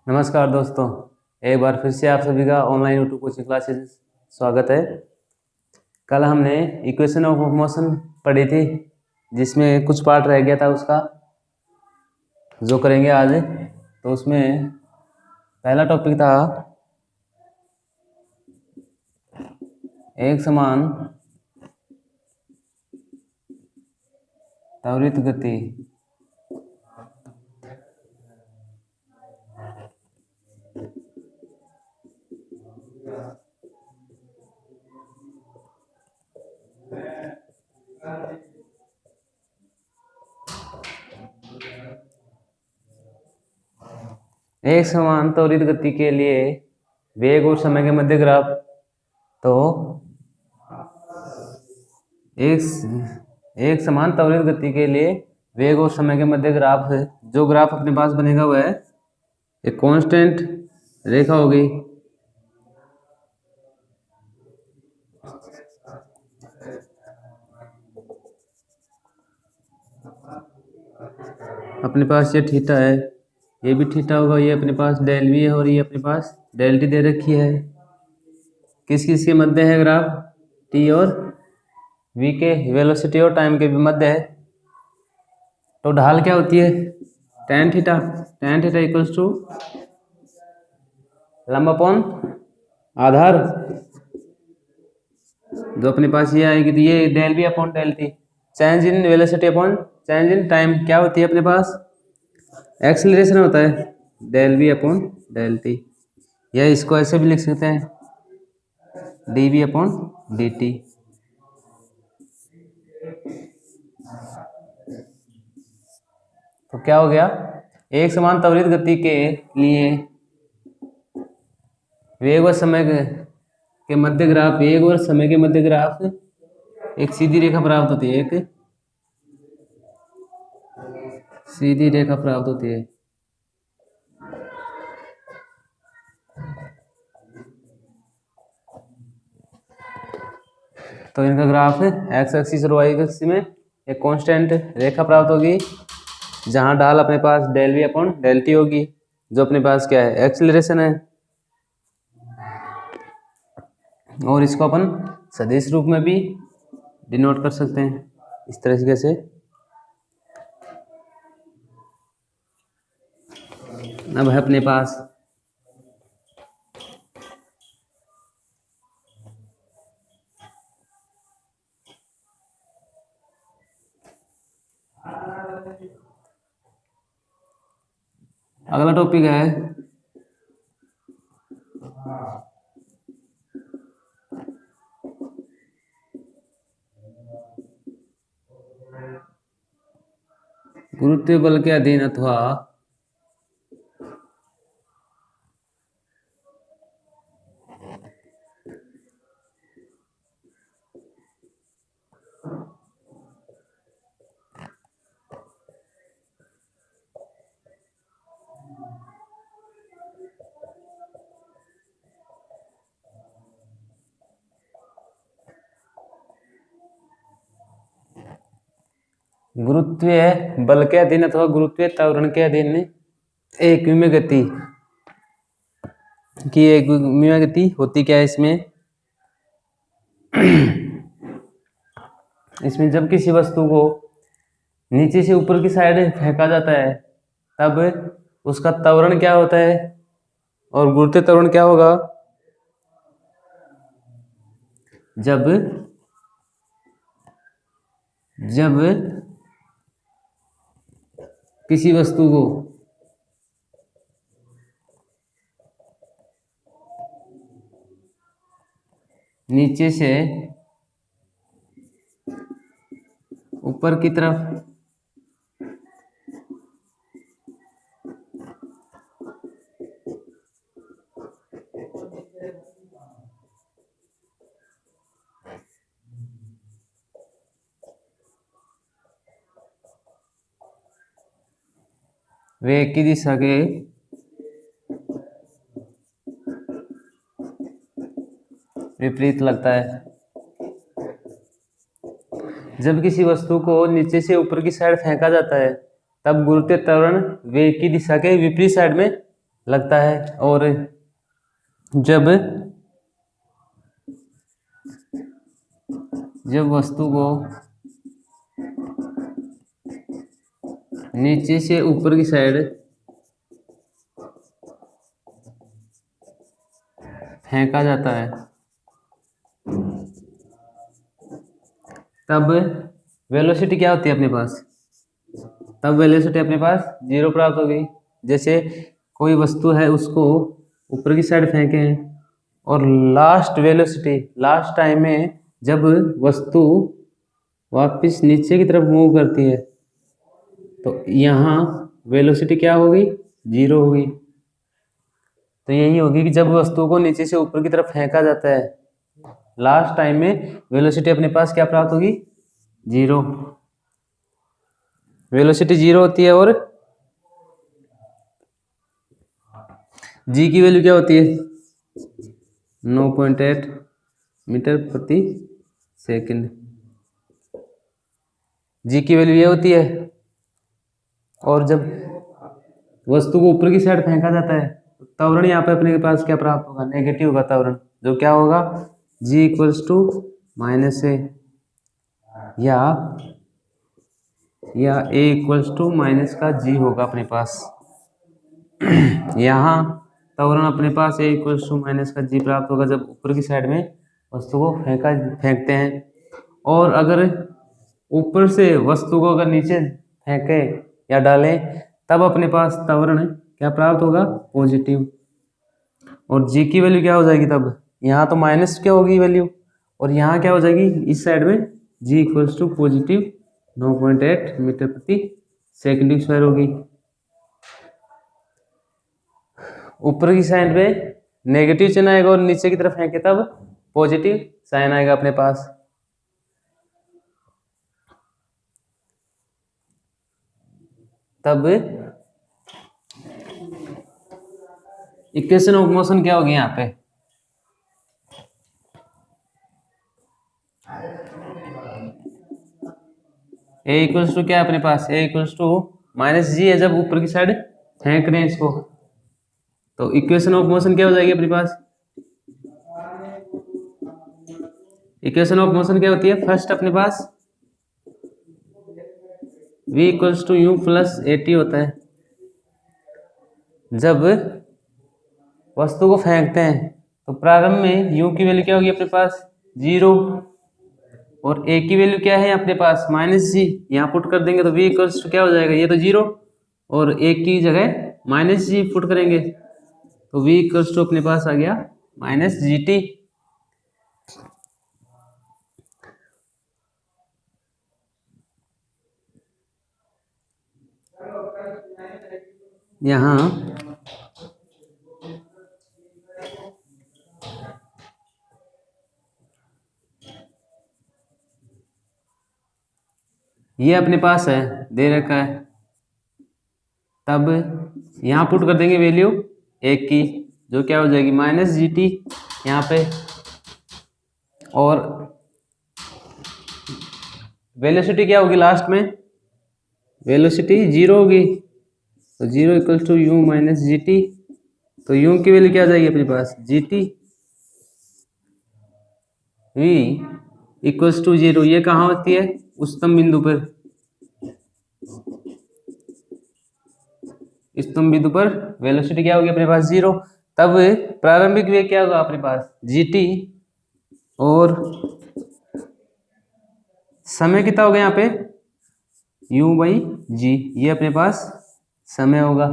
नमस्कार दोस्तों, एक बार फिर से आप सभी का ऑनलाइन यूट्यूब कोचिंग क्लासेस स्वागत है। कल हमने इक्वेशन ऑफ मोशन पढ़ी थी, जिसमें कुछ पार्ट रह गया था उसका, जो करेंगे आज। तो उसमें पहला टॉपिक था एक समान त्वरित गति एक समान त्वरित गति के लिए वेग और समय के मध्य ग्राफ। तो एक समान त्वरित गति के लिए वेग और समय के मध्य ग्राफ है। जो ग्राफ अपने पास बनेगा वह एक कांस्टेंट रेखा होगी। अपने पास ये थीटा है, ये भी थीटा होगा, ये अपने पास डेल वी है और ये अपने पास डेल टी दे रखी है। किस किस के मध्य है ग्राफ? टी और वी के, वेलोसिटी और टाइम के भी मध्य है। तो ढाल क्या होती है? tan theta. tan theta equals to लंब अपॉन आधार। जो अपने पास ये आएगी तो ये del we upon del T, change in velocity upon change in time क्या होती है अपने पास? एक्सेलरेशन होता है, del we upon del T. या इसको ऐसे भी लिख सकते हैं, D V upon D T. तो क्या हो गया? एक समान त्वरित गति के लिए वेग और समय के मध्य ग्राफ, वेग और समय के मध्य ग्राफ एक सीधी रेखा प्राप्त होती है, एक सीधी रेखा प्राप्त होती है। तो इनका ग्राफ एक्स एक्सिस और वाई एक्सिस में एक कांस्टेंट रेखा प्राप्त होगी, जहां ढाल अपने पास del we upon del t होगी, जो अपने पास क्या है? एक्सेलरेशन है। और इसको अपन सदिश रूप में भी डिनोट कर सकते हैं इस तरीके से। अब है अपने पास अगला टॉपिक है गुरुत्वीय बल के अधीन अथवा गुरुत्वीय बल के अधीन अथवा गुरुत्वीय त्वरण के अधीन एक विमीय गति की एक विमीय गति होती क्या है इसमें? इसमें जब किसी वस्तु को नीचे से ऊपर की साइड फेंका जाता है, तब उसका त्वरण क्या होता है और गुरुत्वीय त्वरण क्या होगा? जब जब किसी वस्तु को नीचे से ऊपर की तरफ वेग की दिशा के विपरीत लगता है। जब किसी वस्तु को नीचे से ऊपर की साइड फेंका जाता है तब गुरुत्वीय त्वरण वेग की दिशा के विपरीत साइड में लगता है, और जब वस्तु को नीचे से ऊपर की साइड फेंका जाता है तब वेलोसिटी क्या होती है अपने पास? तब वेलोसिटी अपने पास 0 प्राप्त हो गई। जैसे कोई वस्तु है, उसको ऊपर की साइड फेंके हैं और लास्ट टाइम में जब वस्तु वापस नीचे की तरफ मूव करती है तो यहाँ वेलोसिटी क्या होगी? 0 होगी। तो यही होगी कि जब वस्तु को नीचे से ऊपर की तरफ फेंका जाता है लास्ट टाइम में वेलोसिटी अपने पास क्या प्राप्त होगी? 0। वेलोसिटी 0 होती है। और जी की वैल्यू क्या होती है? 9.8 मीटर प्रति सेकंड। जी की वैल्यू ये होती है। और जब वस्तु को ऊपर की साइड फेंका जाता है तो त्वरण यहाँ पे अपने पास क्या प्राप्त होगा? नेगेटिव होगा त्वरण, जो क्या होगा? जी इक्वल्स टू -a या a इक्वल्स टू माइनस का g होगा अपने पास। यहाँ त्वरण अपने पास a इक्वल्स टू माइनस का g प्राप्त होगा जब ऊपर की साइड में वस्तु को फेंकते हैं। और अगर ऊपर से वस्तु को अगर नीचे फेंके या डालें तब अपने पास त्वरण क्या प्राप्त होगा? पॉजिटिव। और जी की वैल्यू क्या हो जाएगी तब? यहाँ तो माइनस क्या होगी वैल्यू, और यहाँ क्या हो जाएगी? इस साइड में G equals to positive 9.8 metre प्रति सेकंड स्क्वायर होगी। ऊपर की साइड में नेगेटिव चिन्ह आएगा और नीचे की तरफ फेंके तब पॉजिटिव साइन आएगा अपने पास। तब इक्वेशन ऑफ मोशन क्या होगी यहाँ पे? ए इक्वल्स टू क्या है अपने पास? ए इक्वल्स टू -g है जब ऊपर की साइड फेंक रहे हैं इसको, तो इक्वेशन ऑफ मोशन क्या हो जाएगी अपने पास? इक्वेशन ऑफ मोशन क्या होती है? फर्स्ट अपने पास v equals to u plus at होता है। जब वस्तु को फेंकते हैं तो प्रारंभ में u की वैल्यू क्या होगी अपने पास? 0। और a की वैल्यू क्या है अपने पास? -g। यहाँ पुट कर देंगे तो v इक्वल्स टू क्या हो जाएगा? ये तो 0 और a की जगह -g पुट करेंगे तो v इक्वल्स टू अपने पास आ गया -gt। यहाँ ये अपने पास है, दे रखा है, तब यहाँ पुट कर देंगे वैल्यू 1 की, जो क्या हो जाएगी? -gt यहाँ पे। और वेलोसिटी क्या होगी लास्ट में? वेलोसिटी 0 होगी, तो 0 equals to u minus g t. तो यू की वैल्यू क्या आ जाएगी अपने पास? G t. v equals to 0, ये कहाँ होती है? उच्चतम बिंदु पर। उच्चतम बिंदु पर वेलोसिटी क्या होगी अपने पास? 0। तब प्रारंभिक वेग क्या होगा अपने पास? gt। और समय कितना होगा यहाँ पे? u/g, ये अपने पास समय होगा।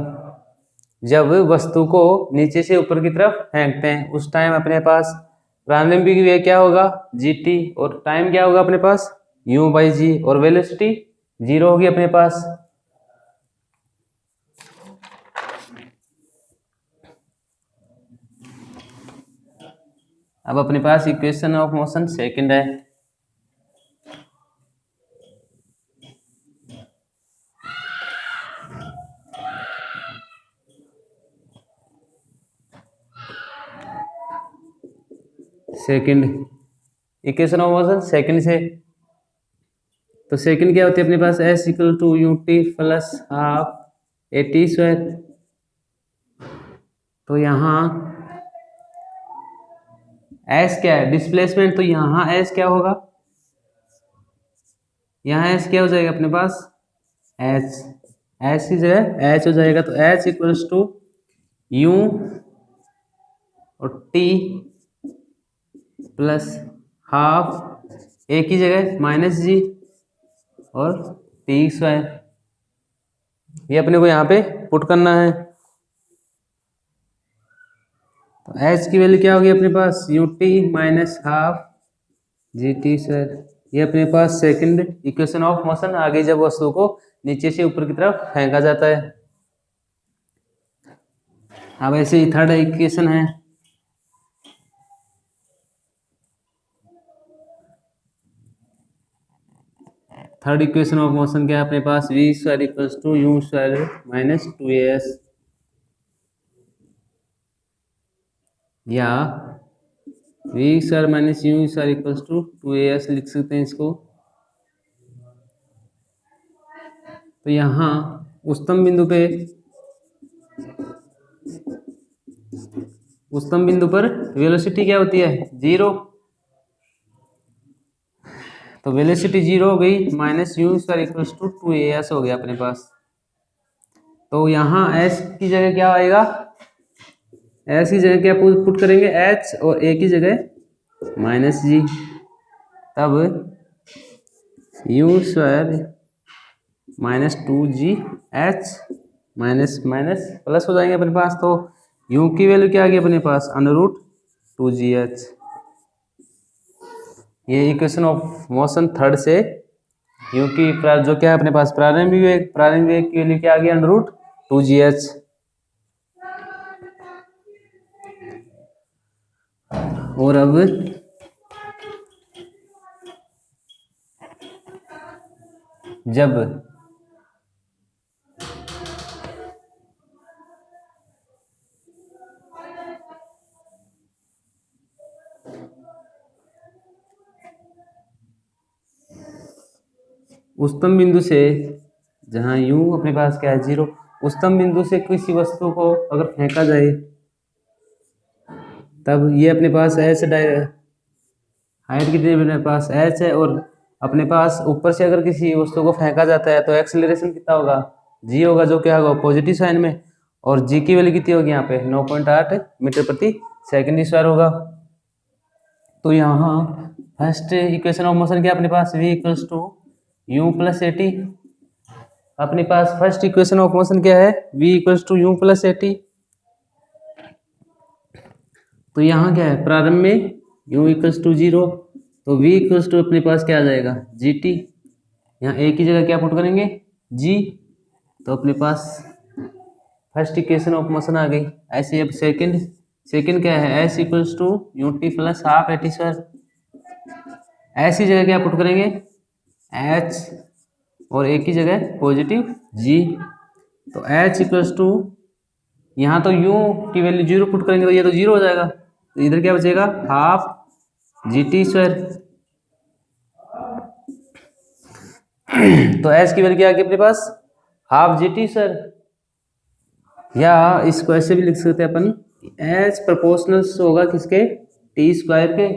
जब वस्तु को नीचे से ऊपर की तरफ फेंकते हैं उस टाइम अपने पास प्रारंभिक वेग क्या होगा? gt। और टाइम क्या होगा अपने पास? u/g। और वेलोसिटी 0 होगी अपने पास। अब अपने पास इक्वेशन ऑफ मोशन सेकंड है। Second equation of motion second से तो सेकंड क्या होती है अपने पास, s equal to u t plus half a t square. तो यहाँ एस क्या है, डिस्प्लेसमेंट, तो यहाँ एस क्या होगा, यहाँ एस क्या हो जाएगा अपने पास, एच, एच की जगह एच हो जाएगा। तो एच इक्वल्स टू यू और टी प्लस हाफ ए की जगह माइनस जी और टी स्क्वायर, ये अपने को यहाँ पे पुट करना है। तो एच की वैल्यू क्या होगी अपने पास, u t minus half g t square, ये अपने पास सेकंड इक्वेशन ऑफ मोशन, आगे जब वस्तु को नीचे से ऊपर की तरफ फेंका जाता है। अब ऐसे ही थर्ड इक्वेशन है, थर्ड इक्वेशन ऑफ मोशन क्या है अपने पास, v square equals to u square minus two a s, या v square minus u square equals to two a s लिख सकते हैं इसको। तो यहाँ उच्चतम बिंदु पर वेलोसिटी क्या होती है, जीरो। तो वेलोसिटी जीरो हो गई, minus u square equals to two a s हो गया अपने पास। तो यहाँ एस की जगह क्या आएगा, एस की जगह क्या पुट करेंगे, एच, और ए की जगह माइनस जी, तब you square minus to g H minus minus plus हो जाएंगे अपने पास। तो यू की वैल्यू क्या आ गई अपने पास, under root two g h. ये इक्वेशन ऑफ मोशन थर्ड से यू की जो क्या है अपने पास प्रारंभिक वेग की वैल्यू क्या आ गई, under root two g h. और अब जब उच्चतम बिंदु से, जहाँ यू अपने पास क्या है, जीरो, उच्चतम बिंदु से किसी वस्तु को अगर फेंका जाए, तब ये अपने पास एच हाइट कितनी अपने पास एच है, और अपने पास ऊपर से अगर किसी वस्तु को फेंका जाता है तो एक्सेलरेशन कितना होगा, जी होगा, जो क्या होगा पॉजिटिव साइन में, और जी की वैल्यू कितनी होगी यहाँ पे 9.8 मीटर प्रति सेकंड स्क्वायर होगा। तो यहाँ फर्स्ट इक्वेशन ऑफ मोशन क्या अपने पास, v equals to u plus a t. अपने पास फर्स्ट इक्वेशन ऑफ मोशन क्या है, v equals to u plus a t. तो यहाँ क्या है, प्रारंभ में u इक्वल्स टू जीरो, तो v इक्वल्स टू अपने पास क्या आ जाएगा, जी टी, यहाँ a की जगह क्या पुट करेंगे, g। तो अपने पास फर्स्ट इक्वेशन ऑफ मोशन आ गई। ऐसे अब सेकंड क्या है, s equals to u t plus half a t square, ऐसी जगह क्या पुट करेंगे, h, और a की जगह पॉजिटिव g। तो h इक्वल्स टू, यहाँ तो u की वैल्यू जीरो पुट करेंगे तो ये तो जीरो हो जाएगा, तो इधर क्या बचेगा, हाफ जी टी स्क्वायर। तो h की वैल्यू क्या आ गई अपने पास, हाफ जी टी स्क्वायर, या इसको ऐसे भी लिख सकते हैं अपन, h प्रोपोर्शनल होगा किसके, टी स्क्वायर के।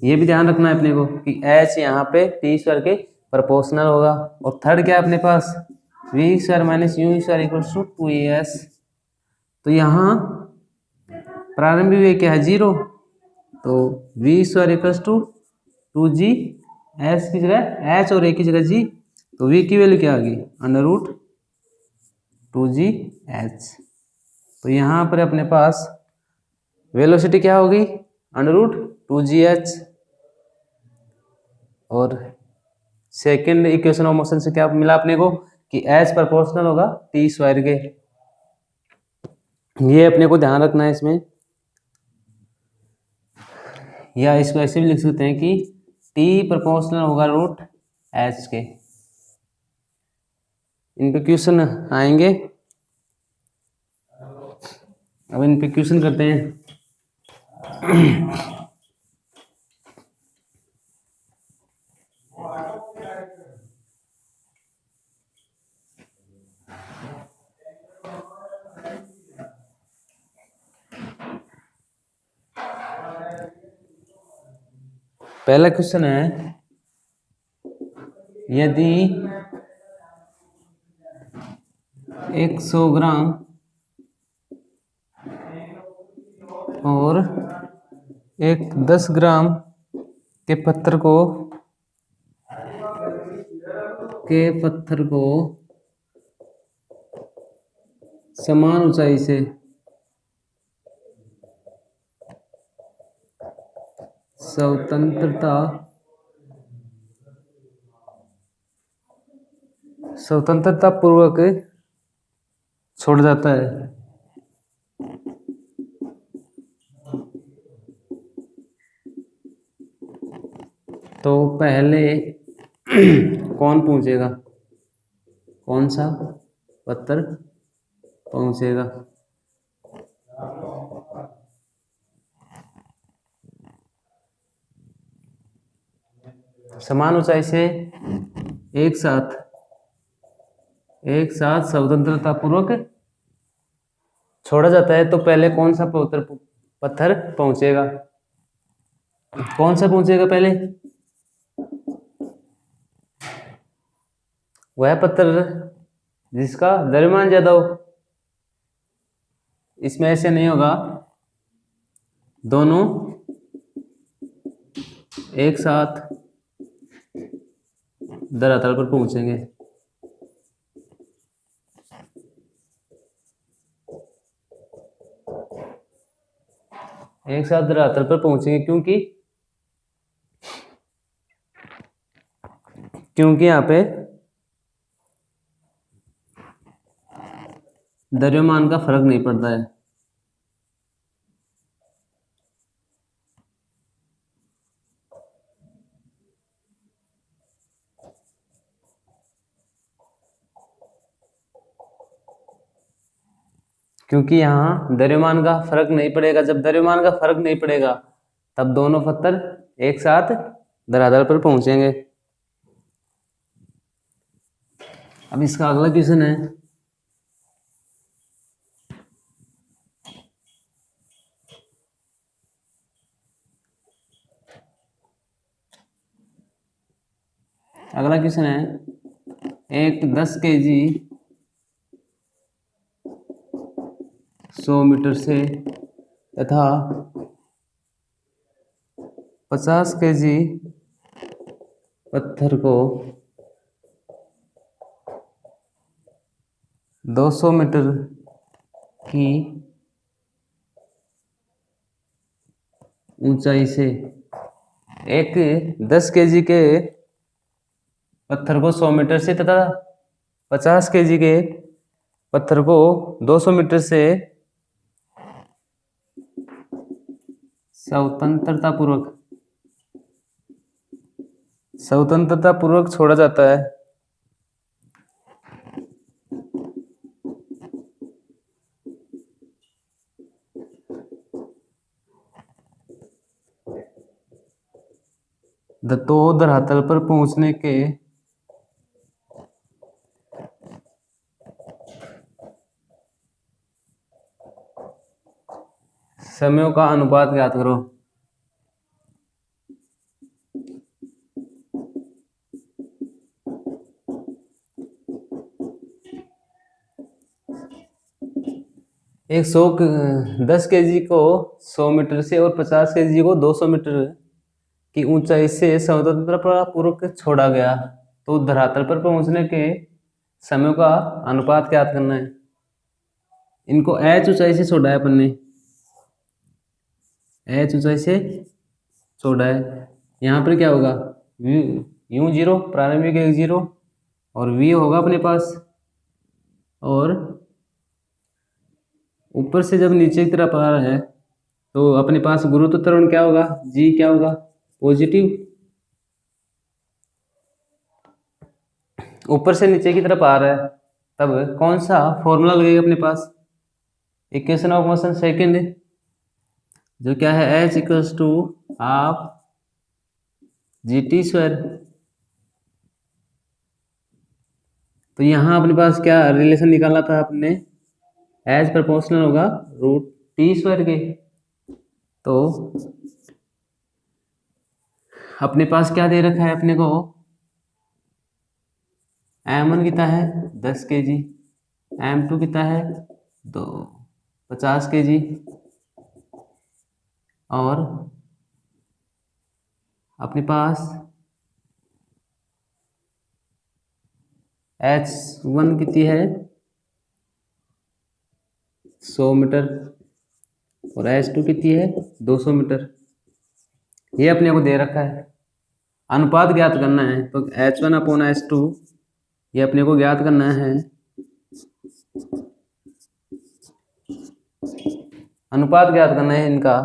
ये भी ध्यान रखना है अपने को कि h यहाँ पे टी स्क्वायर के प्रोपोर्शनल होगा। और थर्ड क्या है अपने पास, v square minus u square equals to two a s. तो यहाँ प्रारंभिक वेग क्या है, जीरो, तो v square equals to two g s की जगह एच और ए की जगह जी, तो वी की वैल्यू क्या आ गई, under root two g h. तो यहाँ पर अपने पास वेलोसिटी क्या होगी, under root two g h. और सेकेंड इक्वेशन ऑफ मोशन से क्या मिला अपने को कि एच प्रोपोर्शनल होगा टी स्क्वायर के। ये अपने को ध्यान रखना है इसमें, या इसको ऐसे भी लिख सकते हैं कि टी प्रोपोर्शनल होगा रूट एच के। इन पे क्वेश्चन आएंगे, अब इन पे क्वेश्चन करते हैं। पहला क्वेश्चन है, यदि 100 ग्राम और एक 10 ग्राम के पत्थर को समान ऊंचाई से स्वतंत्रता पूर्वक छोड़ जाता है, तो पहले कौन पहुंचेगा, कौन सा पत्थर पहुंचेगा? समान ऊंचाई से एक साथ स्वतंत्रता पूर्वक छोड़ा जाता है, तो पहले कौन सा पत्थर पहुंचेगा? कौन सा पहुंचेगा पहले? वह पत्थर जिसका द्रव्यमान ज्यादा हो। इसमें ऐसे नहीं होगा, दोनों एक साथ धरातल पर पहुंचेंगे। एक साथ धरातल पर पहुंचेंगे क्योंकि यहाँ पे द्रव्यमान का फर्क नहीं पड़ता है। क्योंकि यहाँ द्रव्यमान का फर्क नहीं पड़ेगा। जब द्रव्यमान का फर्क नहीं पड़ेगा तब दोनों पत्थर एक साथ धरातल पर पहुंचेंगे। अब इसका अगला क्वेश्चन है, एक 10 kg 100 मीटर से तथा 50 kg पत्थर को 200 मीटर की ऊंचाई से एक 10 kg के पत्थर को 100 मीटर से तथा 50 kg के पत्थर को 200 मीटर से स्वतंत्रता पूर्वक छोड़ा जाता है। तो धरातल पर पहुंचने के समयों का अनुपात ज्ञात करो। एक 10 kg को 100 मीटर से और 50 kg को 200 मीटर की ऊंचाई से स्वतंत्रता पूर्वक छोड़ा गया, तो धरातल पर पहुंचने के समय का अनुपात ज्ञात करना है। इनको h ऊंचाई से छोड़ा है अपन ने, h ऊंचाई से छोड़ा है। यहाँ पर क्या होगा, u 0 प्रारंभिक एक 0 और v होगा अपने पास, और ऊपर से जब नीचे की तरफ आ रहा है तो अपने पास गुरुत्व त्वरण क्या होगा, g क्या होगा, पॉजिटिव। ऊपर से नीचे की तरफ आ रहा है तब कौन सा फॉर्मूला लगेगा अपने पास, इक्वेशन ऑफ मोशन सेकंड, जो क्या है h equals to half GT²। तो यहाँ अपने पास क्या रिलेशन निकालना था अपने, एज प्रोपोर्शनल होगा √T² के। तो अपने पास क्या दे रखा है अपने को, M1 कितना है 10 kg, M2 कितना है 50 kg, और अपने पास H1 कितनी है 100 मीटर, और H2 कितनी है 200 मीटर। ये अपने को दे रखा है, अनुपात ज्ञात करना है। तो H1/H2 ये अपने को ज्ञात करना है, अनुपात ज्ञात करना है इनका।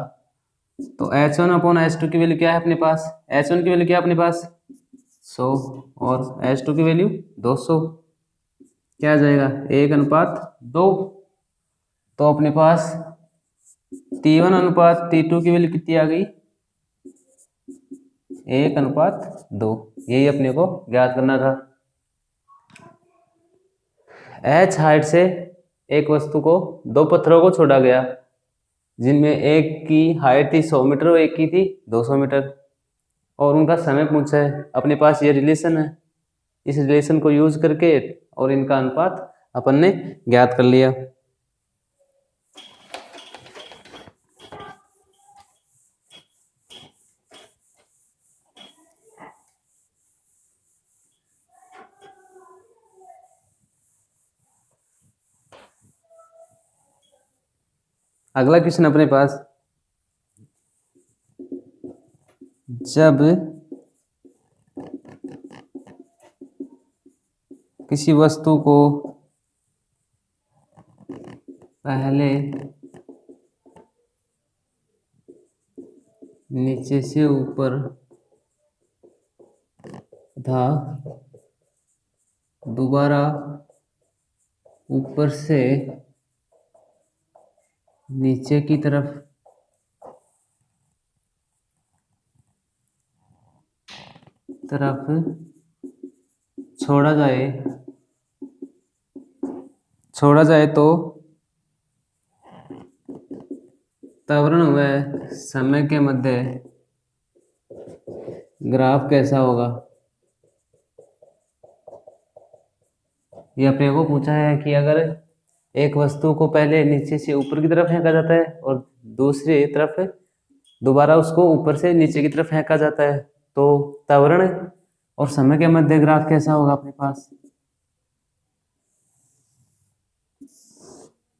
तो H1/H2 की वैल्यू क्या है अपने पास, H1 की वैल्यू क्या है अपने पास 100, और H2 की वैल्यू 200। क्या आ जाएगा 1:2। तो अपने पास T1/T2 की वैल्यू कितनी आ गई 1:2। यही अपने को ज्ञात करना था। H हाइट से एक वस्तु को दो पत्थरों को छोड़ा गया, जिनमें एक की हाइट थी 100 मीटर और एक की थी 200 मीटर, और उनका समय पूछा है। अपने पास ये रिलेशन है, इस रिलेशन को यूज करके और इनका अनुपात अपन ने ज्ञात कर लिया। अगला क्वेश्चन अपने पास, जब किसी वस्तु को पहले नीचे से ऊपर तथा दोबारा ऊपर से नीचे की तरफ छोड़ा जाए तो त्वरण व समय के मध्य ग्राफ कैसा होगा। ये अपने को पूछा है कि अगर एक वस्तु को पहले नीचे से ऊपर की तरफ फेंका जाता है और दूसरी तरफ दोबारा उसको ऊपर से नीचे की तरफ फेंका जाता है, तो त्वरण और समय के मध्य ग्राफ कैसा होगा अपने पास।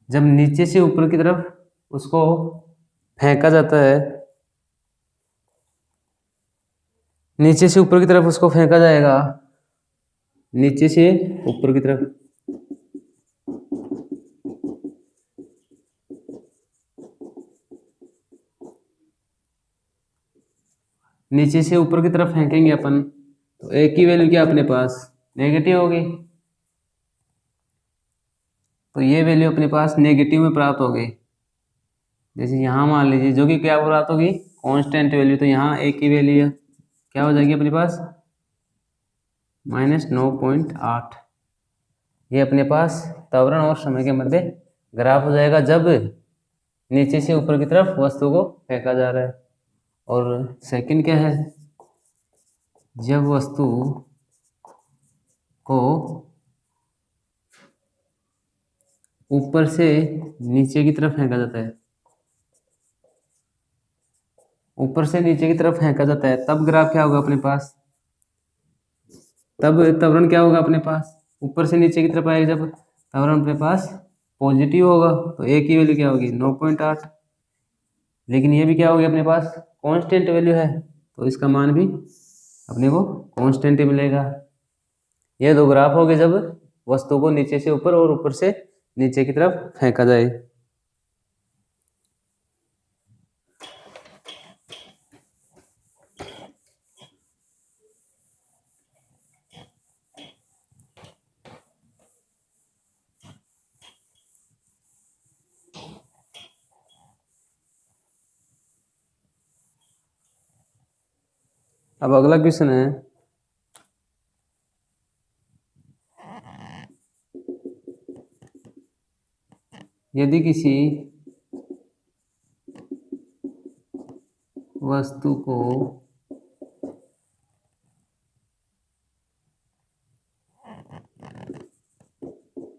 जब नीचे से ऊपर की तरफ उसको फेंका जाता है, नीचे से ऊपर की तरफ उसको फेंका जाएगा, नीचे से ऊपर की तरफ, नीचे से ऊपर की तरफ फेंकेंगे अपन, तो एक की वैल्यू क्या अपने पास नेगेटिव होगी। तो ये वैल्यू अपने पास नेगेटिव में प्राप्त होगी। जैसे यहाँ मान लीजिए जो कि क्या प्राप्त होगी कांस्टेंट वैल्यू, तो यहाँ एक की वैल्यू क्या हो जाएगी अपने पास -9.8। ये अपने पास त्वरण और समय के मध्य ग्राफ हो जाएगा जब नीचे से ऊपर की तरफ वस्तु को फेंका जा रहा है। और सेकंड क्या है, जब वस्तु को ऊपर से नीचे की तरफ फेंका जाता है, ऊपर से नीचे की तरफ फेंका जाता है, तब ग्राफ क्या होगा अपने पास, तब त्वरण क्या होगा अपने पास ऊपर से नीचे की तरफ आएगा जब त्वरण अपने पास पॉजिटिव होगा। तो ए की वैल्यू क्या होगी 9.8, लेकिन ये भी क्या होगी अपने पास कांस्टेंट वैल्यू है, तो इसका मान भी अपने को कांस्टेंट ही मिलेगा। ये दो ग्राफ हो गए जब वस्तु को नीचे से ऊपर और ऊपर से नीचे की तरफ फेंका जाए। अब अगला क्वेश्चन है, यदि किसी वस्तु को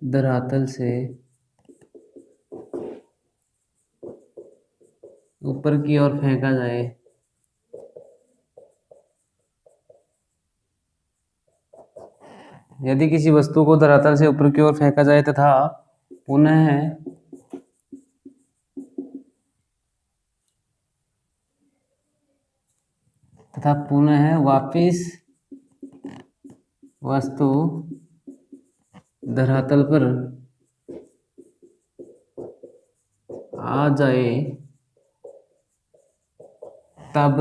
धरातल से ऊपर की ओर फेंका जाए यदि किसी वस्तु को धरातल से ऊपर की ओर फेंका जाए तथा पुनः वापिस वस्तु धरातल पर आ जाए तब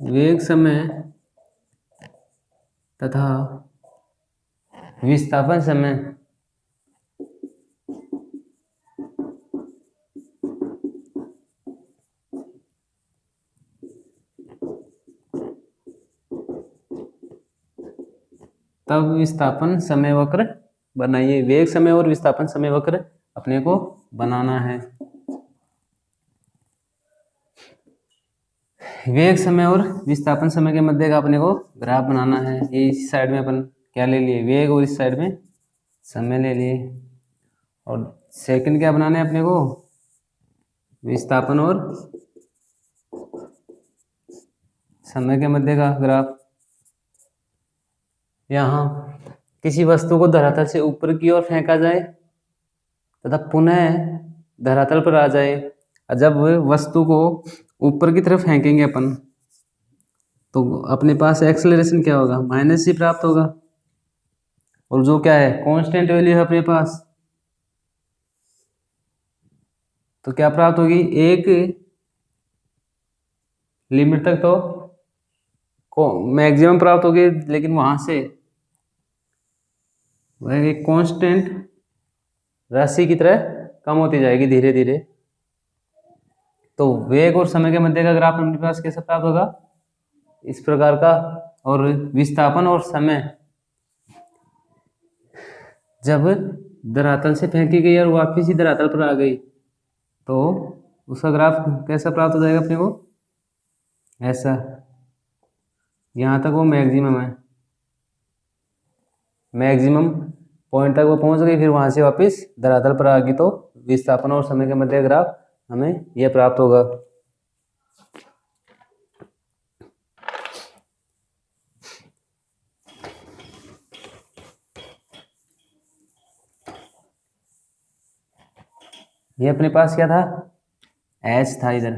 वेग समय तथा विस्थापन समय तब विस्थापन समय वक्र बनाइए। वेग समय और विस्थापन समय वक्र अपने को बनाना है। वेग समय और विस्थापन समय के मध्य का अपने को ग्राफ बनाना है। ये इस साइड में अपन क्या ले लिए, वेग, और इस साइड में समय ले लिए। और सेकंड क्या बनाना है अपने को, विस्थापन और समय के मध्य का ग्राफ। यहाँ किसी वस्तु को धरातल से ऊपर की ओर फेंका जाए तथा पुनः धरातल पर आ जाए। जब वस्तु को ऊपर की तरफ फेंकेंगे अपन तो अपने पास एक्सेलरेशन क्या होगा, माइनस ही प्राप्त होगा। और जो क्या है, कांस्टेंट वैल्यू है अपने पास, तो क्या प्राप्त होगी, एक लिमिट तक तो मैक्सिमम प्राप्त होगी, लेकिन वहां से वह एक कांस्टेंट राशि की तरह कम होती जाएगी धीरे धीरे। तो वेग और समय के मध्य का ग्राफ अपने पास कैसे प्राप्त होगा, इस प्रकार का। और विस्थापन और समय जब धरातल से फेंकी गई और वापिस ही धरातल पर आ गई तो उसका ग्राफ कैसा प्राप्त हो जाएगा अपने को, ऐसा। यहाँ तक वो मैक्सिमम है, मैक्सिमम पॉइंट तक वो पहुंच गई, फिर वहां से वापस धरातल पर आ गई तो विस्थापन और समय के मध्य ग्राफ हमें यह प्राप्त होगा। ये अपने पास क्या था, एच था, इधर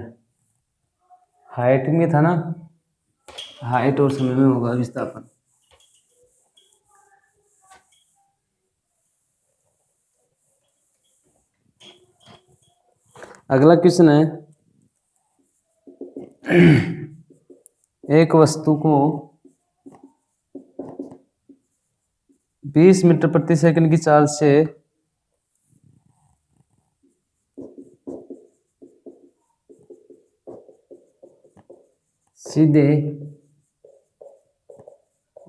हाइट में था ना, हाइट और समय में होगा विस्थापन। अगला क्वेश्चन है, एक वस्तु को 20 मीटर प्रति सेकंड की चाल से सीधे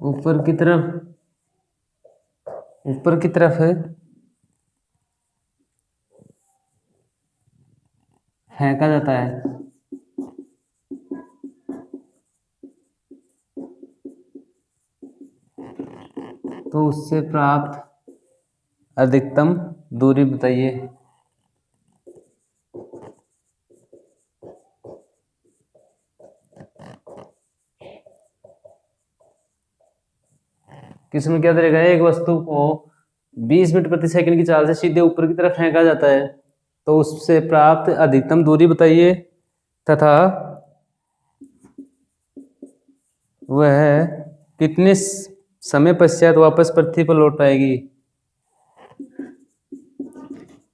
ऊपर की तरफ फेंका जाता है तो उससे प्राप्त अधिकतम दूरी बताइए। किसमें क्या रहेगा, एक वस्तु को 20 मीटर प्रति सेकंड की चाल से सीधे ऊपर की तरफ फेंका जाता है तो उससे प्राप्त अधिकतम दूरी बताइए तथा वह कितने समय पश्चात वापस पृथ्वी पर लौट आएगी,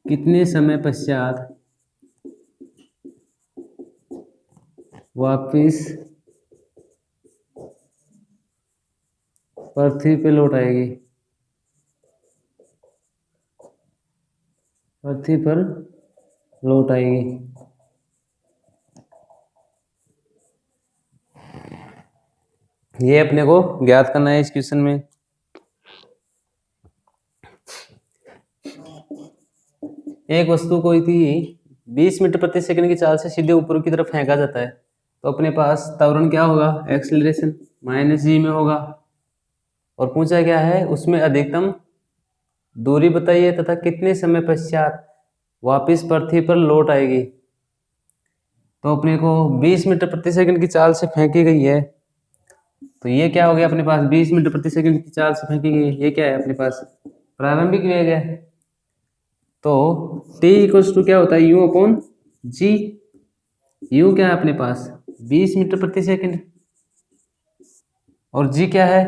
कितने समय पश्चात वापिस पृथ्वी पे लौट आएगी, पृथ्वी पर लौट आएगी। ये अपने को ज्ञात करना है इस क्वेश्चन में। एक वस्तु को 20 मीटर प्रति सेकंड की चाल से सीधे ऊपर की तरफ फेंका जाता है तो अपने पास त्वरण क्या होगा, एक्सीलरेशन माइनस जी में होगा। और पूछा क्या है, उसमें अधिकतम दूरी बताइए तथा कितने समय पश्चात वापस पृथ्वी पर लौट आएगी। तो अपने को 20 मीटर प्रति सेकंड की चाल से फेंकी गई है। तो ये क्या हो गया अपने पास, 20 मीटर प्रति सेकंड की चाल से फेंकी गई, ये क्या है अपने पास प्रारंभिक वेग है। तो t इक्वल्स टू क्या होता है, u अपॉन जी। u क्या है अपने पास 20 मीटर प्रति सेकंड और g क्या है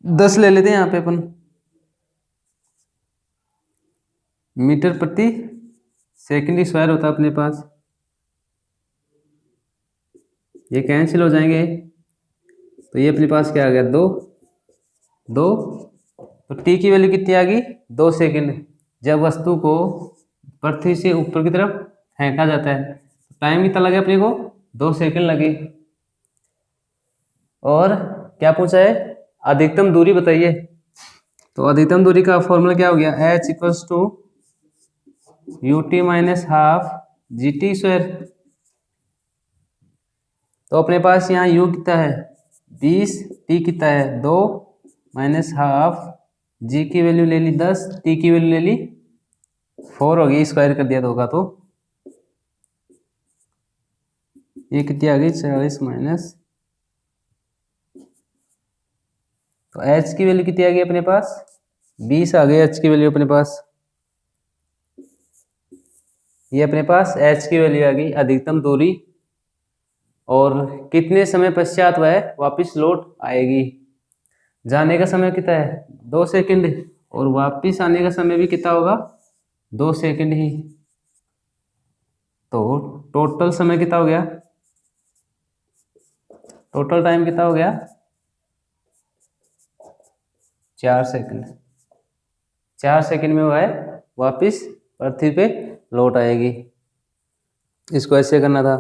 10 ले लेते हैं यहाँ पे अपन, मीटर प्रति सेकंड स्क्वायर होता है अपने पास। ये कैंसिल हो जाएंगे तो ये अपने पास क्या आ गया, दो। तो t की वैल्यू कितनी आ गई, 2 सेकंड। जब वस्तु को पृथ्वी से ऊपर की तरफ फेंका जाता है तो टाइम कितना लगे अपने को, 2 सेकंड लगे। और क्या पूछा है, अधिकतम दूरी बताइए। तो अधिकतम दूरी का फॉर्मूला क्या हो गया, h equals to u t minus half g t square. तो अपने पास यहाँ u कितना है 20, t कितना है 2 माइनस हाफ, g की वैल्यू ले ली 10, t की वैल्यू ले ली 4 होगी, स्क्वायर कर दिया तो होगा। तो ये कितनी आ गई 40 माइनस, तो h की वैल्यू कितनी आ गई अपने पास 20 आ गई h की वैल्यू अपने पास। ये अपने पास h की वैल्यू आ गई अधिकतम दूरी, और कितने समय पश्चात वह वापस लौट आएगी। जाने का समय कितना है 2 सेकंड और वापस आने का समय भी कितना होगा 2 सेकंड ही। तो टोटल समय कितना हो गया, टोटल टाइम कितना हो गया 4 सेकंड। 4 सेकंड में वह वापस पृथ्वी पे लौट आएगी। इसको ऐसे करना था,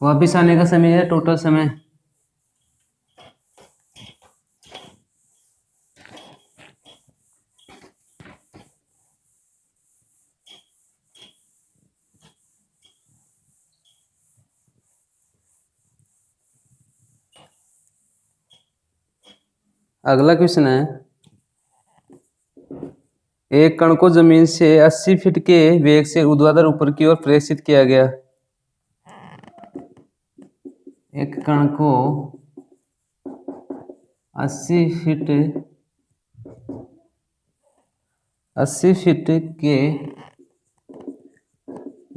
वापस आने का समय है टोटल समय। अगला क्वेश्चन है, एक कण को जमीन से 80 फीट के वेग से ऊर्ध्वाधर ऊपर की ओर प्रेषित किया गया। एक कण को 80 फीट के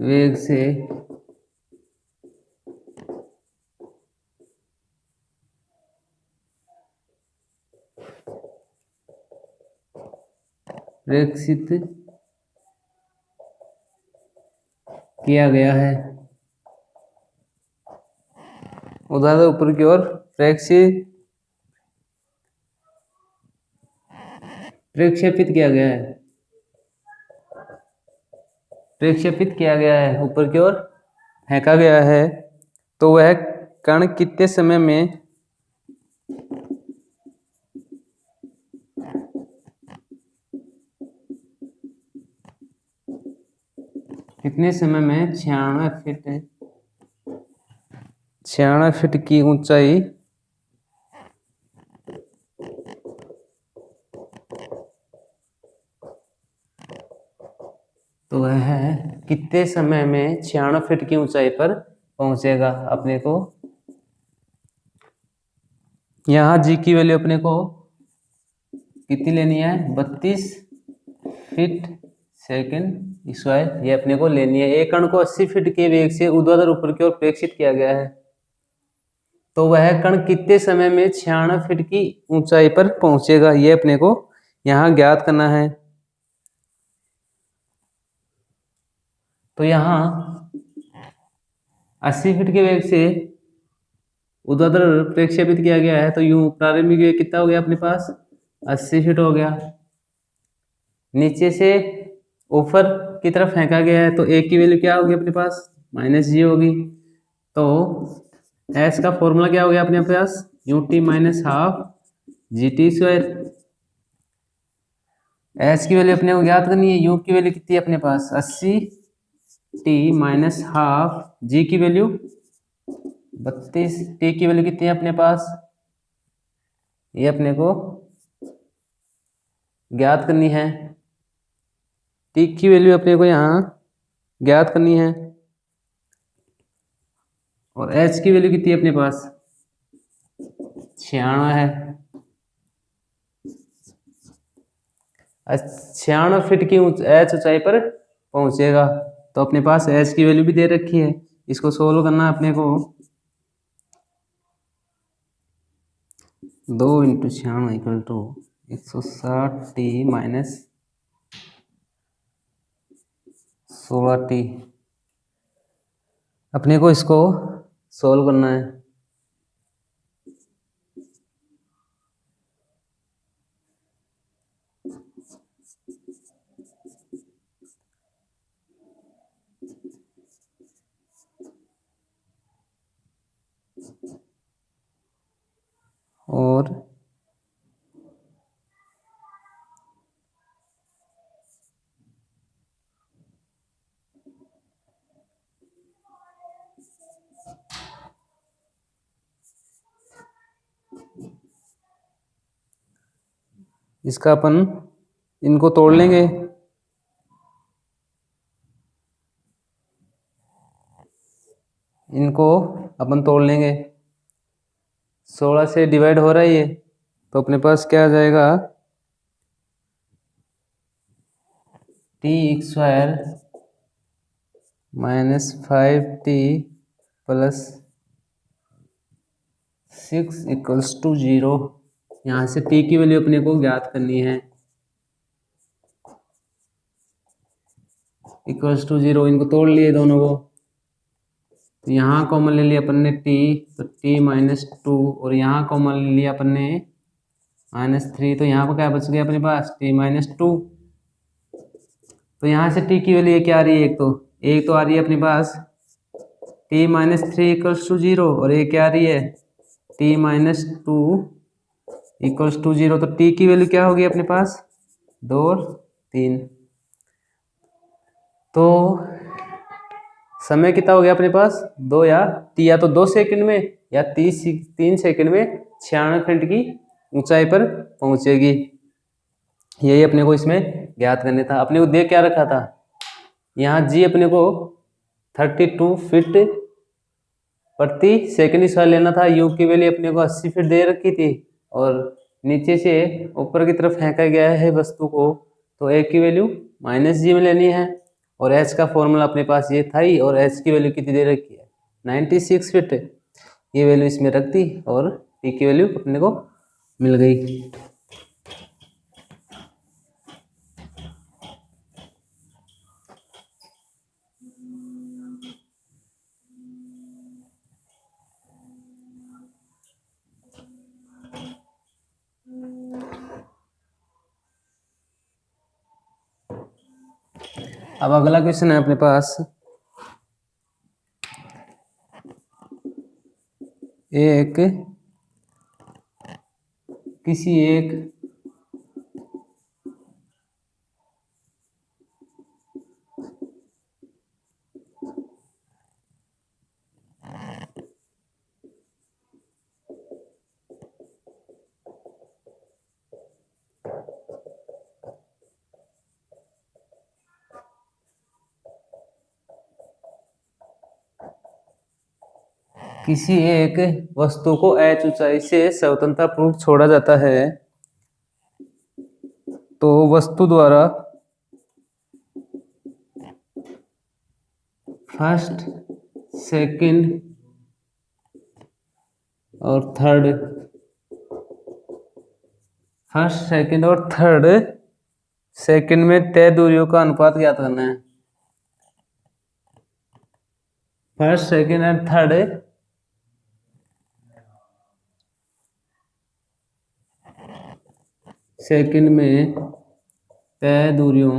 वेग से प्रेषित किया गया है, ऊर्ध्वाधर ऊपर की ओर प्रक्षेपित किया गया है, प्रक्षेपित किया गया है, ऊपर की ओर फेंका गया है। तो वह कण कितने समय में कितने समय में 96 फीट की ऊंचाई तो वह कितने समय में 96 फीट की ऊंचाई पर पहुंचेगा। अपने को यहाँ जी की वैल्यू अपने को कितनी लेनी है 32 फीट सेकंड स्क्वायर, ये अपने को लेनी है। एक कण को 80 फीट के वेग से ऊर्ध्वाधर ऊपर की ओर प्रेषित किया गया है, तो वह कण कितने समय में 96 फीट की ऊंचाई पर पहुंचेगा, ये अपने को यहाँ ज्ञात करना है। तो यहाँ 80 फीट के वेग से ऊर्ध्वाधर प्रक्षेपित किया गया है, तो यूं प्रारंभिक वेग कितना हो गया अपने पास 80 फीट हो गया। नीचे से ऊपर की तरफ फेंका गया है, तो एक की वैल्यू क्या होगी अपने पास माइनस जी होगी। तो एस का फॉर्मूला क्या हो गया अपने पास u t minus half g t square. S की वैल्यू अपने को ज्ञात करनी है, यू की वैल्यू कितनी है अपने पास 80 टी माइनस हाफ जी की वैल्यू 32, टी की वैल्यू कितनी है अपने पास, ये अपने को ज्ञात करनी है। टी की वैल्यू अपने को यहाँ ज्ञात करनी है और एच की वैल्यू कितनी है अपने पास 96 है। 96 फीट की एच ऊंचाई पर पहुंचेगा। तो अपने पास एच की वैल्यू भी दे रखी है, इसको सोल्व करना है अपने को। 2 × 96 equal to 160t minus 16t। अपने को इसको सोल्व करना है। और इसका अपन इनको तोड़ लेंगे। इनको अपन तोड़ लेंगे। 16 से डिवाइड हो रहा है ये, तो अपने पास क्या आ जाएगा t² minus 5t plus 6 equals to 0। यहाँ से t की वैल्यू अपने को ज्ञात करनी है। इक्वल्स टू 0, इनको तोड़ लिए दोनों को, तो यहाँ कॉमन ले लिया अपन ने t, तो t माइनस 2, और यहाँ कॉमन ले लिया अपन ने -3, तो यहाँ पर क्या बच गया अपने पास t माइनस 2। तो यहाँ से t की वैल्यू क्या आ रही है, एक तो आ रही है अपने पास t माइनस 3 इक्वल्स टू 0, और एक क्या आ रही है t माइनस 2 इक्वल्स टू 0। तो t की वैल्यू क्या होगी अपने पास 2 और 3। तो समय कितना हो गया अपने पास 2 या तो 2 सेकंड में या 3 सेकंड में 96 फीट की ऊंचाई पर पहुंचेगी। यही अपने को इसमें ज्ञात करने था। अपने को दे क्या रखा था, यहाँ जी अपने को 32 फीट प्रति सेकंड स्क्वायर लेना था। यू की वैल्यू अपने को 80 फीट दे रखी थी, और नीचे से ऊपर की तरफ फेंका गया है वस्तु को, तो ए की वैल्यू -g में लेनी है। और एच का फॉर्मूला अपने पास ये था ही, और एच की वैल्यू कितनी दे रखी है 96 फीट। ये वैल्यू इसमें रख दी और टी की वैल्यू अपने को मिल गई। अब अगला क्वेश्चन है अपने पास, किसी एक वस्तु को h ऊंचाई से स्वतंत्रतापूर्वक छोड़ा जाता है, तो वस्तु द्वारा फर्स्ट सेकंड और थर्ड सेकंड में तय दूरियों का अनुपात ज्ञात करना है। First second and third second में तय दूरियों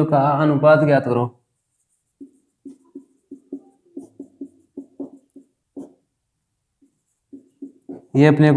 का अनुपात ज्ञात करो। ये अपने को